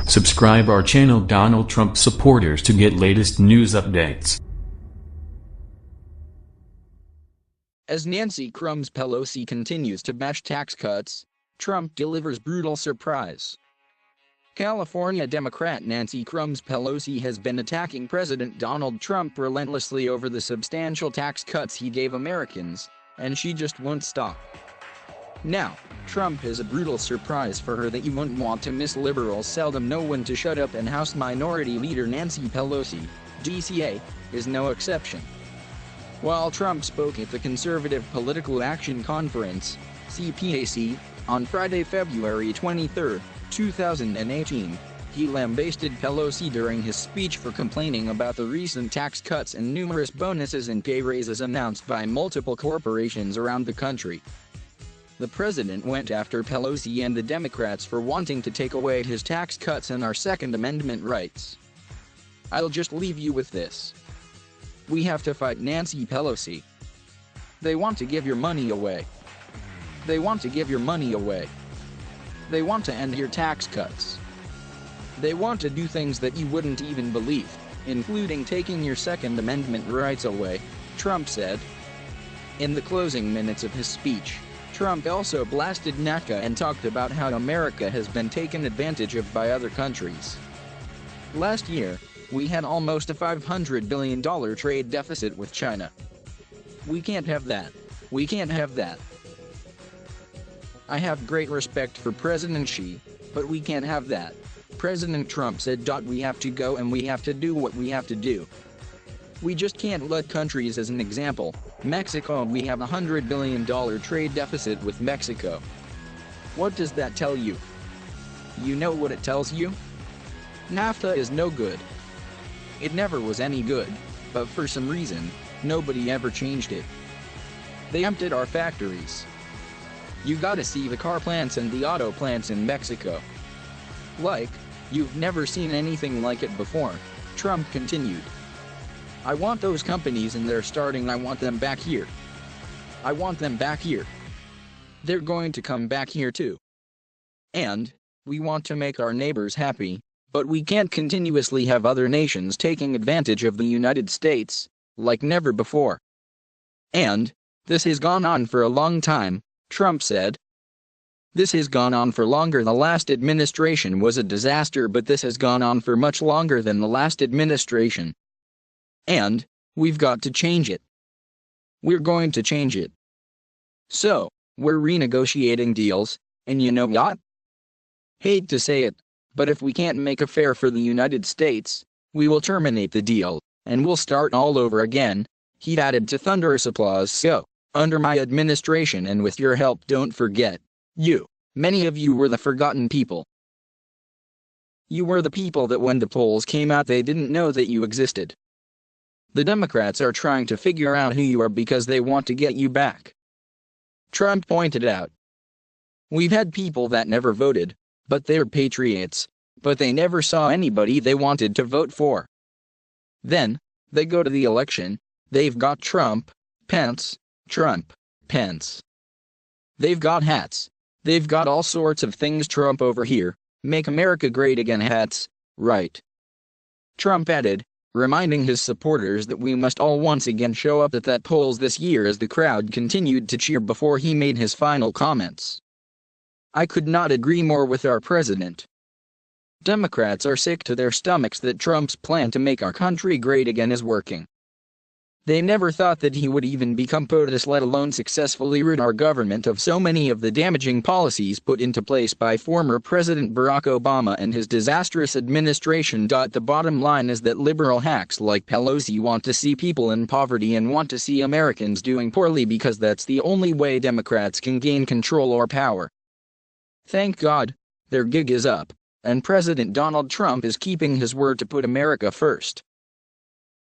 Subscribe our channel Donald Trump supporters to get latest news updates. As Nancy Crumbs Pelosi continues to bash tax cuts, Trump delivers brutal surprise. California Democrat Nancy Crumbs Pelosi has been attacking President Donald Trump relentlessly over the substantial tax cuts he gave Americans, and she just won't stop. Now, Trump has a brutal surprise for her that you won't want to miss. Liberals seldom know when to shut up, and House Minority Leader Nancy Pelosi, DCA, is no exception. While Trump spoke at the Conservative Political Action Conference, CPAC, on Friday, February 23, 2018, he lambasted Pelosi during his speech for complaining about the recent tax cuts and numerous bonuses and pay raises announced by multiple corporations around the country. The president went after Pelosi and the Democrats for wanting to take away his tax cuts and our Second Amendment rights. "I'll just leave you with this. We have to fight Nancy Pelosi. They want to give your money away. They want to give your money away. They want to end your tax cuts. They want to do things that you wouldn't even believe, including taking your Second Amendment rights away," Trump said. In the closing minutes of his speech, Trump also blasted NAFTA and talked about how America has been taken advantage of by other countries. "Last year, we had almost a $500 billion trade deficit with China. We can't have that. We can't have that. I have great respect for President Xi, but we can't have that," President Trump said. "We have to go and we have to do what we have to do. We just can't let countries, as an example, Mexico. We have a $100 billion trade deficit with Mexico. What does that tell you? You know what it tells you? NAFTA is no good. It never was any good, but for some reason, nobody ever changed it. They emptied our factories. You gotta see the car plants and the auto plants in Mexico. Like, you've never seen anything like it before," Trump continued. "I want those companies, and they're starting. I want them back here. I want them back here. They're going to come back here too. And we want to make our neighbors happy, but we can't continuously have other nations taking advantage of the United States, like never before. And this has gone on for a long time," Trump said. "This has gone on for longer. The last administration was a disaster, but this has gone on for much longer than the last administration. And we've got to change it. We're going to change it. So, we're renegotiating deals, and you know what? Hate to say it, but if we can't make a fair for the United States, we will terminate the deal, and we'll start all over again," he added to thunderous applause. "So, under my administration and with your help, don't forget, many of you were the forgotten people. You were the people that when the polls came out they didn't know that you existed. The Democrats are trying to figure out who you are because they want to get you back," Trump pointed out. "We've had people that never voted, but they're patriots, but they never saw anybody they wanted to vote for. Then, they go to the election, they've got Trump, Pence, Trump, Pence. They've got hats. They've got all sorts of things. Trump over here, Make America Great Again hats, right?" Trump added, reminding his supporters that we must all once again show up at that polls this year as the crowd continued to cheer before he made his final comments. "I could not agree more with our president. Democrats are sick to their stomachs that Trump's plan to make our country great again is working. They never thought that he would even become POTUS, let alone successfully rid our government of so many of the damaging policies put into place by former President Barack Obama and his disastrous administration. The bottom line is that liberal hacks like Pelosi want to see people in poverty and want to see Americans doing poorly because that's the only way Democrats can gain control or power. Thank God, their gig is up, and President Donald Trump is keeping his word to put America first."